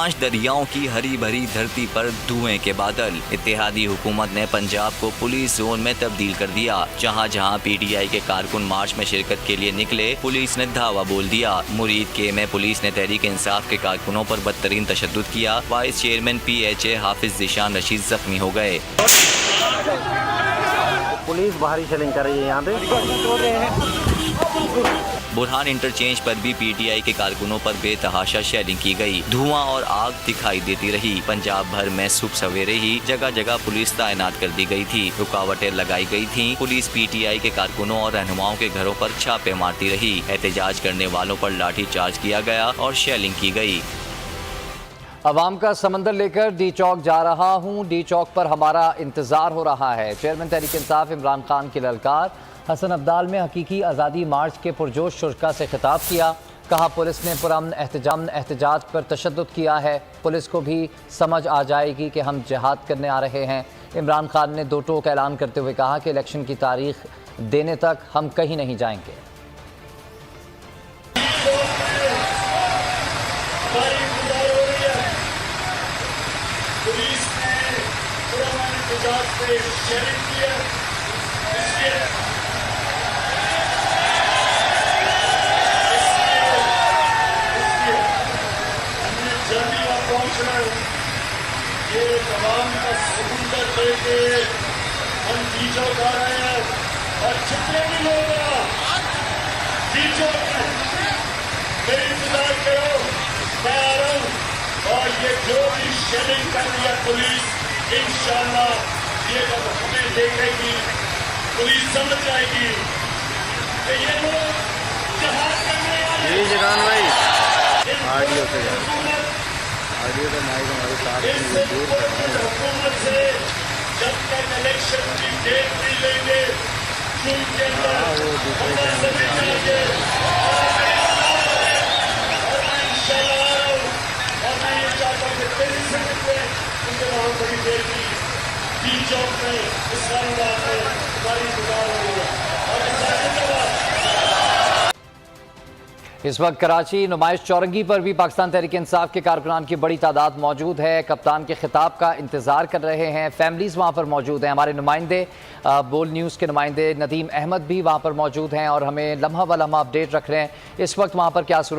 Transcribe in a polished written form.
5 दरियाओं की हरी भरी धरती पर धुएं के बादल। इत्तेहादी हुकूमत ने पंजाब को पुलिस जोन में तब्दील कर दिया। जहां जहां PTI के कारकुन मार्च में शिरकत के लिए निकले, पुलिस ने धावा बोल दिया। मुरीद के में पुलिस ने तहरीक इंसाफ के कारकुनों पर बदतरीन तशद्दुद किया। वाइस चेयरमैन PHA हाफिज ज़ीशान रशीद जख्मी हो गए। पुलिस बाहरी शेलिंग कर रही है यहाँ पे। बुरहान इंटरचेंज पर भी PTI के कारकुनों पर बेतहाशा शेलिंग की गई। धुआं और आग दिखाई देती रही। पंजाब भर में सुबह सवेरे ही जगह जगह पुलिस तैनात कर दी गई थी। रुकावटें लगाई गई थी। पुलिस PTI के कारकुनों और रहनुमाओं के घरों पर छापे मारती रही। एहतजाज करने वालों पर लाठी चार्ज किया गया और शेलिंग की गई। अवाम का समंदर लेकर डी चौक जा रहा हूँ, डी चौक पर हमारा इंतजार हो रहा है। चेयरमैन तहरीक इंसाफ इमरान खान की ललकार। हसन अब्दाल में हकीकी आज़ादी मार्च के पुरजोश शुरका से खिताब किया। कहा पुलिस ने पुरअमन एहतजाज पर तशद्दुद किया है। पुलिस को भी समझ आ जाएगी कि हम जिहाद करने आ रहे हैं। इमरान खान ने 2 टोक ऐलान करते हुए कहा कि इलेक्शन की तारीख देने तक हम कहीं नहीं जाएंगे। पुलिस ने पुरअमन एहतजाज पे शेयरिंग किया, इसलिए हमने जल्दी वहाँ पहुँचना है। ये तमाम का समुंदर लेके हम डी चौक आ रहे हैं और जितने भी लोग डी चौक में मेरी इंतजार करो, मैं आ रहा हूँ। और ये जो भी शेलिंग कर रही है पुलिस, इंशाअल्लाह ये जब हमें देखेगी पुलिस समझ जाएगी कि ये लोग जिहाद करने वाले। यही जगान भाई ऑडियो से ऑडियो का माइक हमारे साथ हुकूमत से जब तक इलेक्शन की डेट नहीं लेंगे, जून के अंदर हम सभी जाएंगे। इस वक्त कराची नुमाइश चौरंगी पर भी पाकिस्तान तहरीक इंसाफ के कारकुनान की बड़ी तादाद मौजूद है। कप्तान के खिताब का इंतज़ार कर रहे हैं। फैमिलीज़ वहाँ पर मौजूद हैं। हमारे नुमाइंदे बोल न्यूज़ के नुमाइंदे नदीम अहमद भी वहाँ पर मौजूद हैं और हमें लम्हा ब लम्हा अपडेट रख रहे हैं इस वक्त वहाँ पर क्या सूरत